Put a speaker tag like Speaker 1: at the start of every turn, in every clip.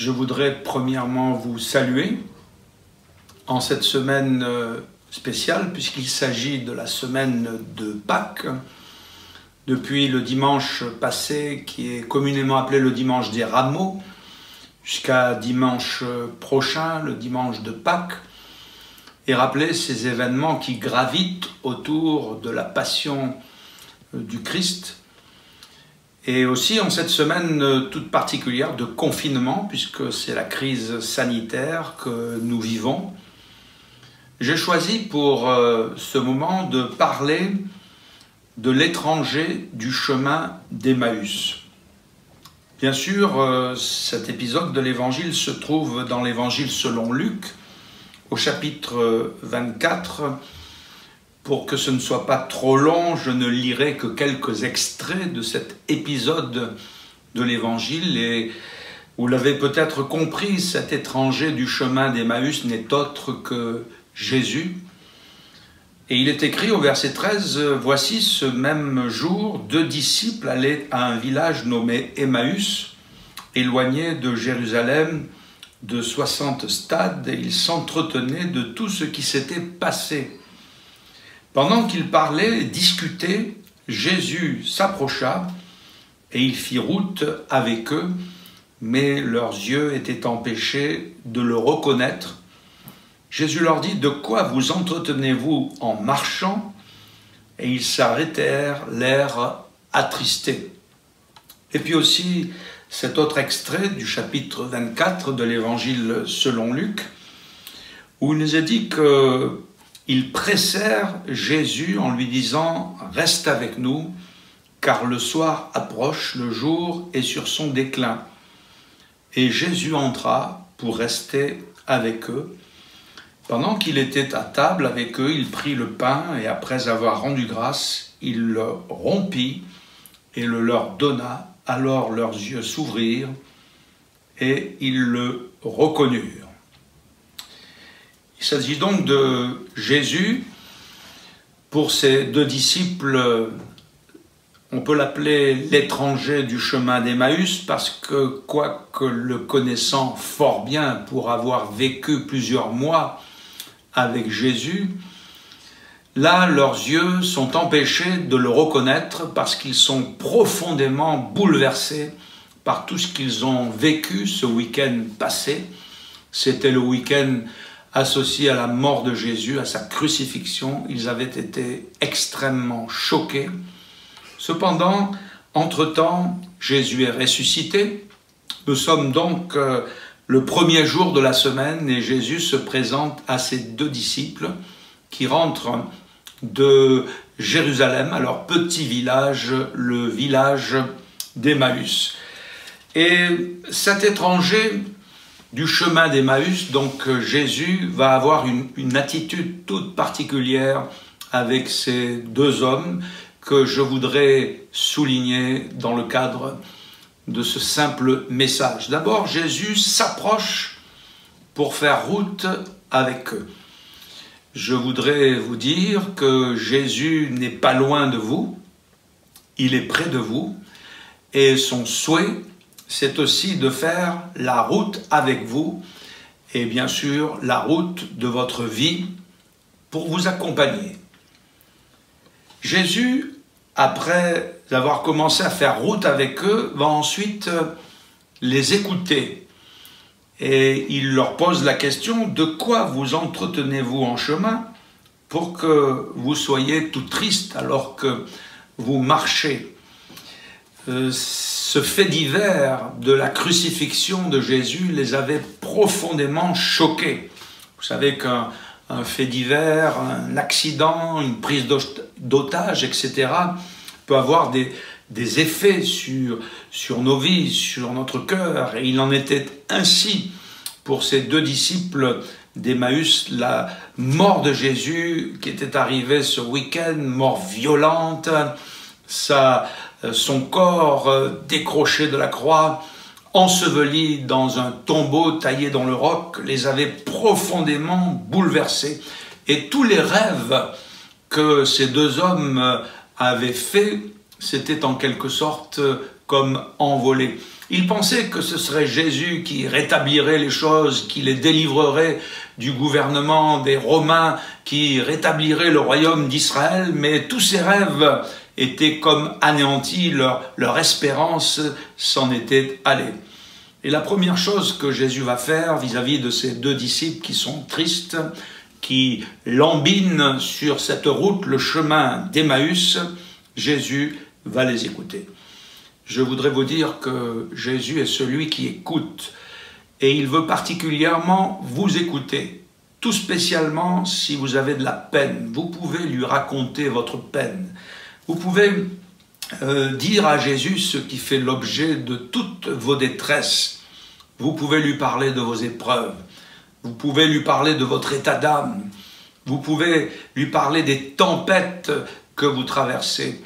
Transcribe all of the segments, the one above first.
Speaker 1: Je voudrais premièrement vous saluer en cette semaine spéciale puisqu'il s'agit de la semaine de Pâques. Depuis le dimanche passé qui est communément appelé le dimanche des Rameaux jusqu'à dimanche prochain, le dimanche de Pâques, et rappeler ces événements qui gravitent autour de la passion du Christ. Et aussi en cette semaine toute particulière de confinement, puisque c'est la crise sanitaire que nous vivons, j'ai choisi pour ce moment de parler de l'étranger du chemin d'Emmaüs. Bien sûr, cet épisode de l'Évangile se trouve dans l'Évangile selon Luc, au chapitre 24. Pour que ce ne soit pas trop long, je ne lirai que quelques extraits de cet épisode de l'Évangile. Et vous l'avez peut-être compris, cet étranger du chemin d'Emmaüs n'est autre que Jésus. Et il est écrit au verset 13, « Voici ce même jour, 2 disciples allaient à un village nommé Emmaüs, éloigné de Jérusalem de 60 stades, et ils s'entretenaient de tout ce qui s'était passé. Pendant qu'ils parlaient et discutaient, Jésus s'approcha et il fit route avec eux, mais leurs yeux étaient empêchés de le reconnaître. Jésus leur dit, « De quoi vous entretenez-vous en marchant ?» Et ils s'arrêtèrent, l'air attristé. Et puis aussi, cet autre extrait du chapitre 24 de l'Évangile selon Luc, où il nous est dit qu'ils pressèrent Jésus en lui disant « Reste avec nous, car le soir approche, le jour est sur son déclin. » Et Jésus entra pour rester avec eux. Pendant qu'il était à table avec eux, il prit le pain et après avoir rendu grâce, il le rompit et le leur donna. Alors leurs yeux s'ouvrirent et ils le reconnurent. Il s'agit donc de Jésus. Pour ces 2 disciples, on peut l'appeler l'étranger du chemin d'Emmaüs parce que, quoique le connaissant fort bien pour avoir vécu plusieurs mois avec Jésus, là, leurs yeux sont empêchés de le reconnaître parce qu'ils sont profondément bouleversés par tout ce qu'ils ont vécu ce week-end passé. C'était le week-end associé à la mort de Jésus, à sa crucifixion. Ils avaient été extrêmement choqués. Cependant, entre-temps, Jésus est ressuscité. Nous sommes donc le premier jour de la semaine et Jésus se présente à ses 2 disciples qui rentrent de Jérusalem, à leur petit village, le village d'Emmaüs. Et cet étranger du chemin d'Emmaüs, donc Jésus, va avoir une attitude toute particulière avec ces 2 hommes que je voudrais souligner dans le cadre de ce simple message. D'abord, Jésus s'approche pour faire route avec eux. Je voudrais vous dire que Jésus n'est pas loin de vous, il est près de vous, et son souhait, c'est aussi de faire la route avec vous, et bien sûr la route de votre vie pour vous accompagner. Jésus, après avoir commencé à faire route avec eux, va ensuite les écouter. Et il leur pose la question, de quoi vous entretenez-vous en chemin pour que vous soyez tout triste alors que vous marchez? Ce fait divers de la crucifixion de Jésus les avait profondément choqués. Vous savez qu'un fait divers, un accident, une prise d'otage, etc., peut avoir des effets sur nos vies, sur notre cœur. Et il en était ainsi pour ces 2 disciples d'Emmaüs. La mort de Jésus qui était arrivée ce week-end, mort violente, son corps décroché de la croix, enseveli dans un tombeau taillé dans le roc, les avait profondément bouleversés. Et tous les rêves que ces 2 hommes avaient faits, c'était en quelque sorte comme envolés. Ils pensaient que ce serait Jésus qui rétablirait les choses, qui les délivrerait du gouvernement des Romains, qui rétablirait le royaume d'Israël, mais tous ces rêves étaient comme anéantis, leur espérance s'en était allée. Et la première chose que Jésus va faire vis-à-vis de ces deux disciples qui sont tristes, qui lambinent sur cette route, le chemin d'Emmaüs, Jésus va les écouter. Je voudrais vous dire que Jésus est celui qui écoute et il veut particulièrement vous écouter, tout spécialement si vous avez de la peine. Vous pouvez lui raconter votre peine. Vous pouvez dire à Jésus ce qui fait l'objet de toutes vos détresses. Vous pouvez lui parler de vos épreuves. Vous pouvez lui parler de votre état d'âme. Vous pouvez lui parler des tempêtes que vous traversez.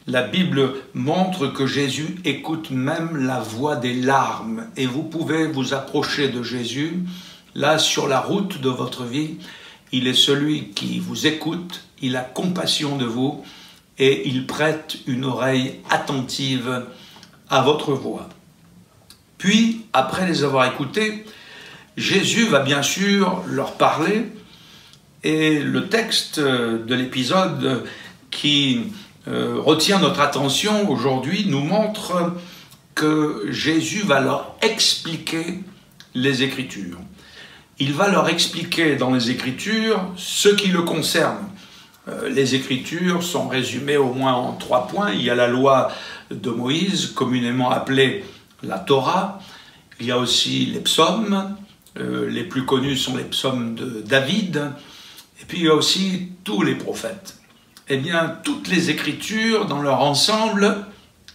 Speaker 1: La Bible montre que Jésus écoute même la voix des larmes. Et vous pouvez vous approcher de Jésus. Là, sur la route de votre vie, il est celui qui vous écoute, il a compassion de vous et il prête une oreille attentive à votre voix. Puis, après les avoir écoutés, Jésus va bien sûr leur parler et le texte de l'épisode qui retient notre attention aujourd'hui nous montre que Jésus va leur expliquer les Écritures. Il va leur expliquer dans les Écritures ce qui le concerne. Les Écritures sont résumées au moins en 3 points. Il y a la loi de Moïse, communément appelée la Torah. Il y a aussi les psaumes. Les plus connus sont les psaumes de David. Et puis il y a aussi tous les prophètes. Eh bien, toutes les Écritures, dans leur ensemble,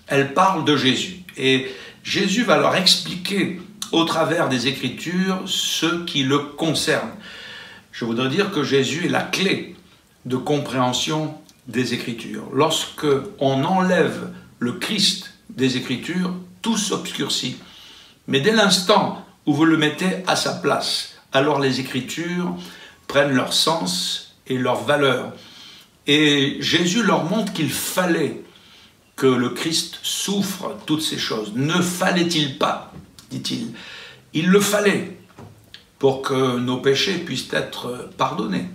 Speaker 1: elles parlent de Jésus. Et Jésus va leur expliquer au travers des Écritures ce qui le concerne. Je voudrais dire que Jésus est la clé de compréhension des Écritures. Lorsque on enlève le Christ des Écritures, tout s'obscurcit. Mais dès l'instant où vous le mettez à sa place, alors les Écritures prennent leur sens et leur valeur. Et Jésus leur montre qu'il fallait que le Christ souffre toutes ces choses. Ne fallait-il pas, dit-il. Il le fallait pour que nos péchés puissent être pardonnés.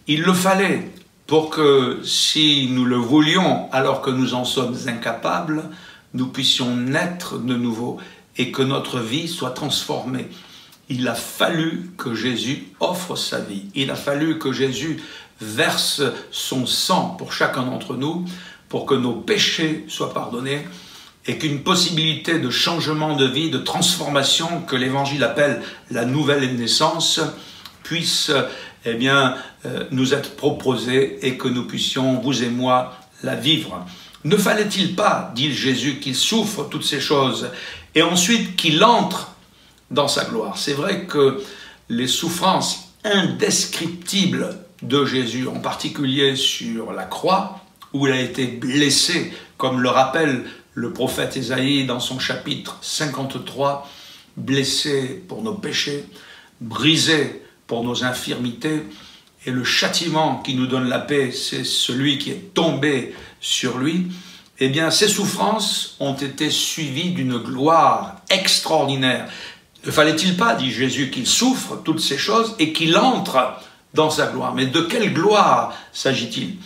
Speaker 1: Il le fallait pour que, si nous le voulions, alors que nous en sommes incapables, nous puissions naître de nouveau et que notre vie soit transformée. Il a fallu que Jésus offre sa vie. Il a fallu que Jésus verse son sang pour chacun d'entre nous, pour que nos péchés soient pardonnés et qu'une possibilité de changement de vie, de transformation, que l'Évangile appelle la nouvelle naissance, puisse nous être proposée et que nous puissions, vous et moi, la vivre. Ne fallait-il pas, dit Jésus, qu'il souffre toutes ces choses et ensuite qu'il entre dans sa gloire? C'est vrai que les souffrances indescriptibles de Jésus, en particulier sur la croix, où il a été blessé, comme le rappelle le prophète Ésaïe dans son chapitre 53, blessé pour nos péchés, brisé pour nos infirmités, et le châtiment qui nous donne la paix, c'est celui qui est tombé sur lui. Eh bien, ces souffrances ont été suivies d'une gloire extraordinaire. Ne fallait-il pas, dit Jésus, qu'il souffre toutes ces choses et qu'il entre dans sa gloire? Mais de quelle gloire s'agit-il?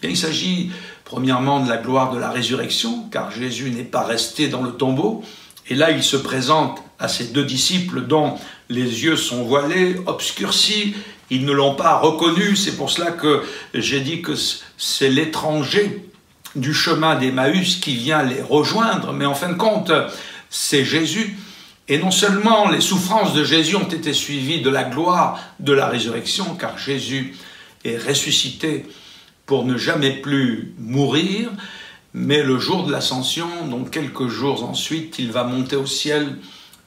Speaker 1: Il s'agit premièrement de la gloire de la résurrection, car Jésus n'est pas resté dans le tombeau. Et là, il se présente à ses 2 disciples dont les yeux sont voilés, obscurcis. Ils ne l'ont pas reconnu. C'est pour cela que j'ai dit que c'est l'étranger du chemin d'Emmaüs qui vient les rejoindre. Mais en fin de compte, c'est Jésus. Et non seulement les souffrances de Jésus ont été suivies de la gloire de la résurrection, car Jésus est ressuscité pour ne jamais plus mourir, mais le jour de l'ascension, donc quelques jours ensuite, il va monter au ciel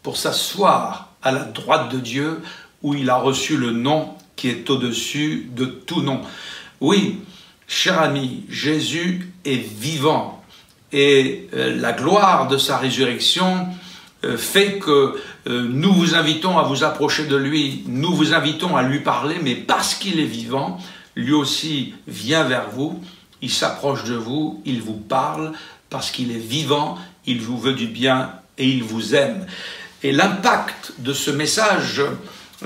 Speaker 1: pour s'asseoir à la droite de Dieu, où il a reçu le nom qui est au-dessus de tout nom. Oui, cher ami, Jésus est vivant, et la gloire de sa résurrection fait que nous vous invitons à vous approcher de lui, nous vous invitons à lui parler, mais parce qu'il est vivant, lui aussi vient vers vous, il s'approche de vous, il vous parle, parce qu'il est vivant, il vous veut du bien et il vous aime. Et l'impact de ce message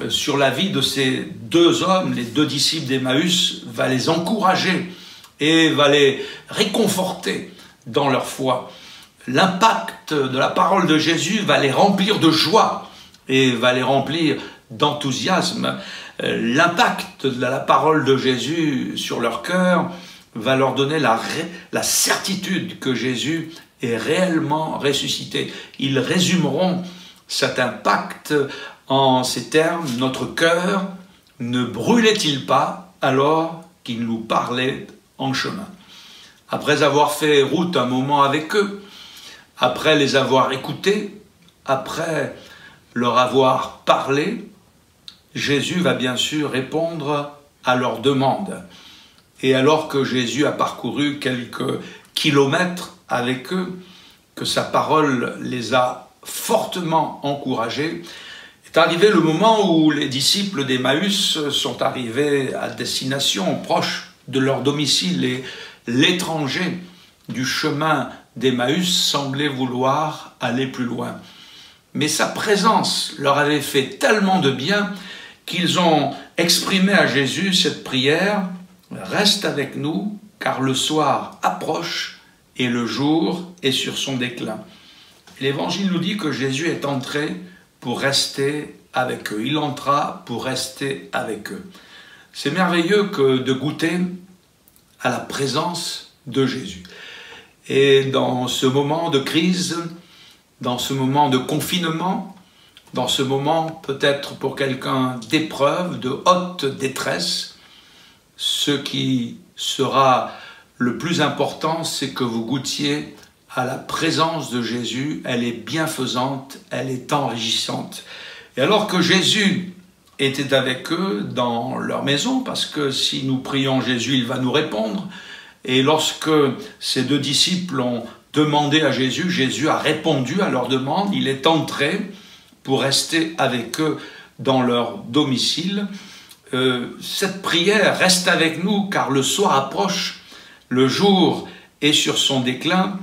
Speaker 1: sur la vie de ces deux hommes, les deux disciples d'Emmaüs, va les encourager et va les réconforter dans leur foi. L'impact de la parole de Jésus va les remplir de joie et va les remplir d'enthousiasme. L'impact de la parole de Jésus sur leur cœur va leur donner la certitude que Jésus est réellement ressuscité. Ils résumeront cet impact en ces termes: notre cœur ne brûlait-il pas alors qu'il nous parlait en chemin? Après avoir fait route un moment avec eux, après les avoir écoutés, après leur avoir parlé, Jésus va bien sûr répondre à leurs demandes. Et alors que Jésus a parcouru quelques kilomètres avec eux, que sa parole les a fortement encouragés, est arrivé le moment où les disciples d'Emmaüs sont arrivés à destination, proche de leur domicile, et l'étranger du chemin d'Emmaüs semblait vouloir aller plus loin. Mais sa présence leur avait fait tellement de bien qu'ils ont exprimé à Jésus cette prière: « Reste avec nous, car le soir approche et le jour est sur son déclin. » L'Évangile nous dit que Jésus est entré pour rester avec eux. Il entra pour rester avec eux. C'est merveilleux que de goûter à la présence de Jésus. Et dans ce moment de crise, dans ce moment de confinement, dans ce moment peut-être pour quelqu'un d'épreuve, de haute détresse, ce qui sera le plus important, c'est que vous goûtiez à la présence de Jésus. Elle est bienfaisante, elle est enrichissante. Et alors que Jésus était avec eux dans leur maison, parce que si nous prions Jésus, il va nous répondre. Et lorsque ces deux disciples ont demandé à Jésus, Jésus a répondu à leur demande. Il est entré pour rester avec eux dans leur domicile. Cette prière: reste avec nous car le soir approche, le jour est sur son déclin.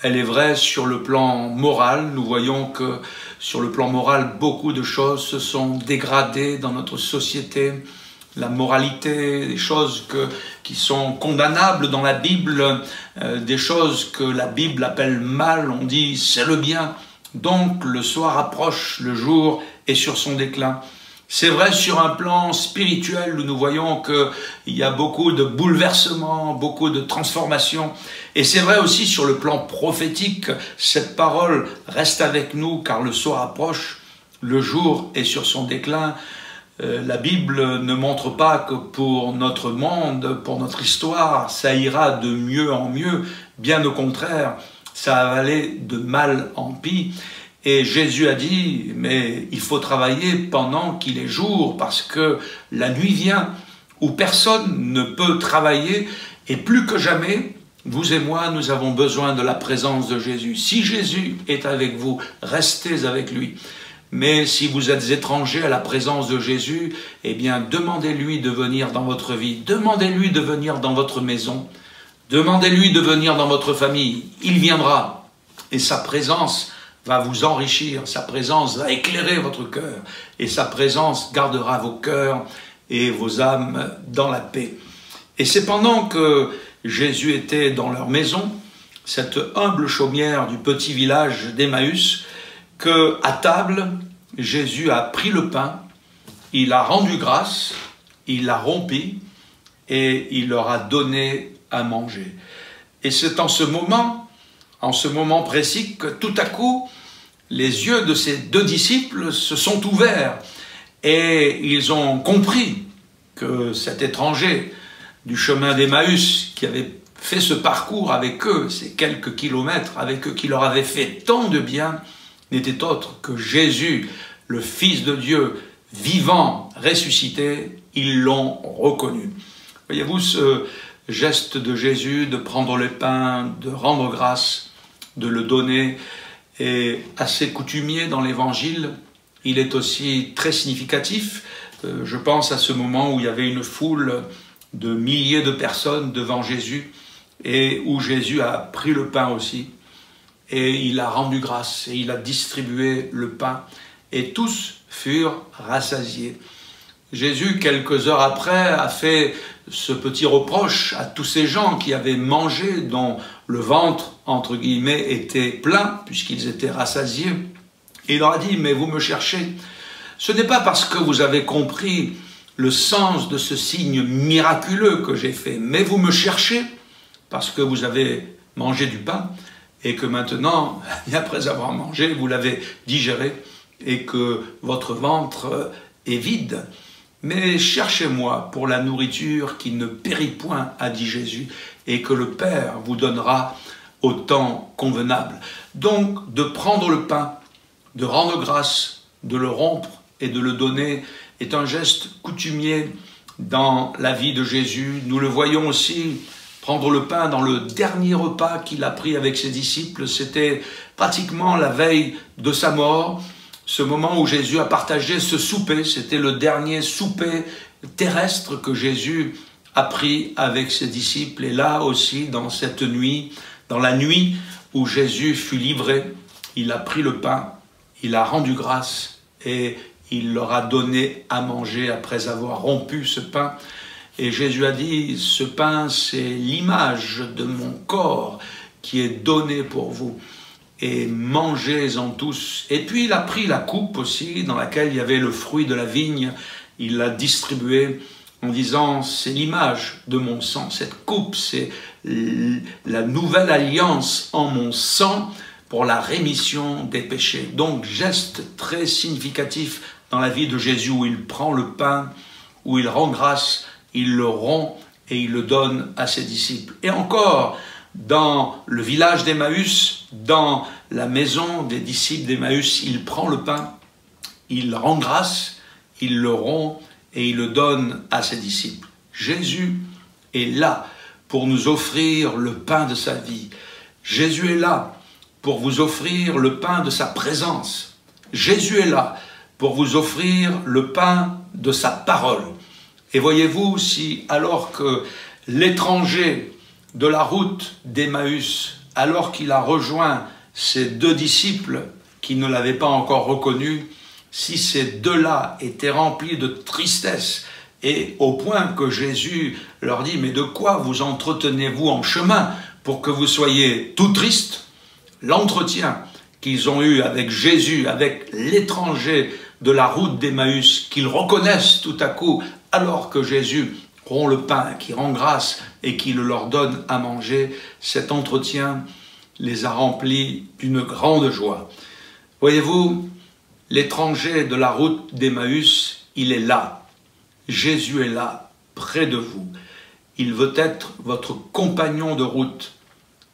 Speaker 1: Elle est vraie sur le plan moral. Nous voyons que sur le plan moral, beaucoup de choses se sont dégradées dans notre société. La moralité, des choses qui sont condamnables dans la Bible, des choses que la Bible appelle mal, on dit c'est le bien. Donc le soir approche, le jour est sur son déclin. C'est vrai sur un plan spirituel où nous voyons qu'il y a beaucoup de bouleversements, beaucoup de transformations. Et c'est vrai aussi sur le plan prophétique, cette parole reste avec nous car le soir approche, le jour est sur son déclin. La Bible ne montre pas que pour notre monde, pour notre histoire, ça ira de mieux en mieux. Bien au contraire, ça va aller de mal en pis. Et Jésus a dit, mais il faut travailler pendant qu'il est jour, parce que la nuit vient où personne ne peut travailler. Et plus que jamais, vous et moi, nous avons besoin de la présence de Jésus. Si Jésus est avec vous, restez avec lui. Mais si vous êtes étranger à la présence de Jésus, eh bien, demandez-lui de venir dans votre vie. Demandez-lui de venir dans votre maison. Demandez-lui de venir dans votre famille. Il viendra. Et sa présence va vous enrichir. Sa présence va éclairer votre cœur. Et sa présence gardera vos cœurs et vos âmes dans la paix. Et c'est pendant que Jésus était dans leur maison, cette humble chaumière du petit village d'Emmaüs, qu'à table, Jésus a pris le pain, il a rendu grâce, il l'a rompu et il leur a donné à manger. Et c'est en ce moment précis que tout à coup, les yeux de ces deux disciples se sont ouverts et ils ont compris que cet étranger du chemin d'Emmaüs qui avait fait ce parcours avec eux, ces quelques kilomètres avec eux, qui leur avait fait tant de bien, n'était autre que Jésus, le Fils de Dieu, vivant, ressuscité. Ils l'ont reconnu. Voyez-vous, ce geste de Jésus de prendre le pain, de rendre grâce, de le donner, est assez coutumier dans l'Évangile. Il est aussi très significatif. Je pense à ce moment où il y avait une foule de milliers de personnes devant Jésus. et où Jésus a pris le pain aussi, et il a rendu grâce, et il a distribué le pain, et tous furent rassasiés. Jésus, quelques heures après, a fait ce petit reproche à tous ces gens qui avaient mangé, dont le ventre, entre guillemets, était plein, puisqu'ils étaient rassasiés. Et il leur a dit, mais vous me cherchez. Ce n'est pas parce que vous avez compris le sens de ce signe miraculeux que j'ai fait, mais vous me cherchez parce que vous avez mangé du pain et que maintenant, après avoir mangé, vous l'avez digéré et que votre ventre est vide. Mais cherchez-moi pour la nourriture qui ne périt point, a dit Jésus, et que le Père vous donnera au temps convenable. Donc, de prendre le pain, de rendre grâce, de le rompre et de le donner est un geste coutumier dans la vie de Jésus. Nous le voyons aussi prendre le pain dans le dernier repas qu'il a pris avec ses disciples. C'était pratiquement la veille de sa mort. Ce moment où Jésus a partagé ce souper, c'était le dernier souper terrestre que Jésus a pris avec ses disciples. Et là aussi, dans cette nuit, dans la nuit où Jésus fut livré, il a pris le pain, il a rendu grâce et il leur a donné à manger après avoir rompu ce pain. Et Jésus a dit, ce pain, c'est l'image de mon corps qui est donné pour vous. Et mangez-en tous. Et puis il a pris la coupe aussi, dans laquelle il y avait le fruit de la vigne. Il l'a distribuée en disant, c'est l'image de mon sang. Cette coupe, c'est la nouvelle alliance en mon sang pour la rémission des péchés. Donc, geste très significatif dans la vie de Jésus, où il prend le pain, où il rend grâce, il le rompt et il le donne à ses disciples. Et encore, dans le village d'Emmaüs, dans la maison des disciples d'Emmaüs, il prend le pain, il rend grâce, il le rompt et il le donne à ses disciples. Jésus est là pour nous offrir le pain de sa vie. Jésus est là pour vous offrir le pain de sa présence. Jésus est là pour vous offrir le pain de sa parole. Et voyez-vous, si alors que l'étranger de la route d'Emmaüs, alors qu'il a rejoint ses deux disciples qui ne l'avaient pas encore reconnu, si ces deux-là étaient remplis de tristesse, et au point que Jésus leur dit, mais de quoi vous entretenez-vous en chemin pour que vous soyez tout tristes? L'entretien qu'ils ont eu avec Jésus, avec l'étranger de la route d'Emmaüs, qu'ils reconnaissent tout à coup, alors que Jésus rompt le pain, qui rend grâce et qui le leur donne à manger, cet entretien les a remplis d'une grande joie. Voyez-vous, l'étranger de la route d'Emmaüs, il est là. Jésus est là, près de vous. Il veut être votre compagnon de route.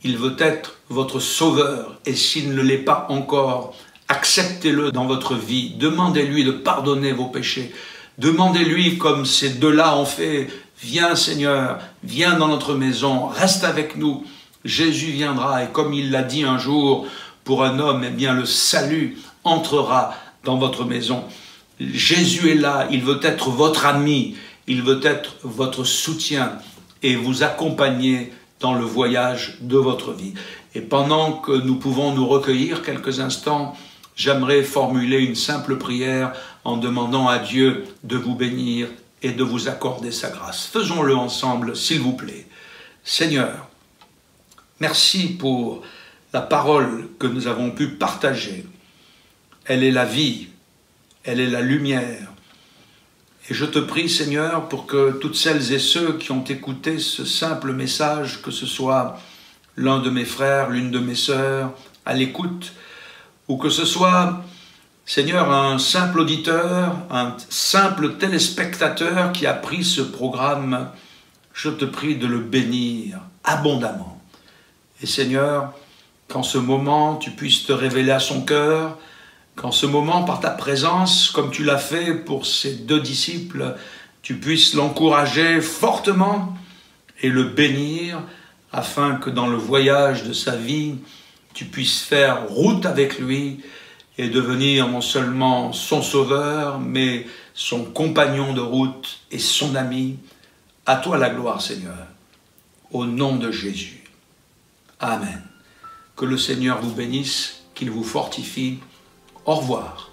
Speaker 1: Il veut être votre sauveur. Et s'il ne l'est pas encore, acceptez-le dans votre vie. Demandez-lui de pardonner vos péchés. Demandez-lui, comme ces deux-là ont fait, viens Seigneur, viens dans notre maison, reste avec nous. Jésus viendra et comme il l'a dit un jour pour un homme, eh bien le salut entrera dans votre maison. Jésus est là, il veut être votre ami, il veut être votre soutien et vous accompagner dans le voyage de votre vie. Et pendant que nous pouvons nous recueillir quelques instants, j'aimerais formuler une simple prière en demandant à Dieu de vous bénir et de vous accorder sa grâce. Faisons-le ensemble, s'il vous plaît. Seigneur, merci pour la parole que nous avons pu partager. Elle est la vie, elle est la lumière. Et je te prie, Seigneur, pour que toutes celles et ceux qui ont écouté ce simple message, que ce soit l'un de mes frères, l'une de mes sœurs, à l'écoute, ou que ce soit, Seigneur, un simple auditeur, un simple téléspectateur qui a pris ce programme, je te prie de le bénir abondamment. Et Seigneur, qu'en ce moment, tu puisses te révéler à son cœur, qu'en ce moment, par ta présence, comme tu l'as fait pour ces deux disciples, tu puisses l'encourager fortement et le bénir, afin que dans le voyage de sa vie, tu puisses faire route avec lui et devenir non seulement son sauveur, mais son compagnon de route et son ami. À toi la gloire, Seigneur. au nom de Jésus. Amen. Que le Seigneur vous bénisse, qu'il vous fortifie. Au revoir.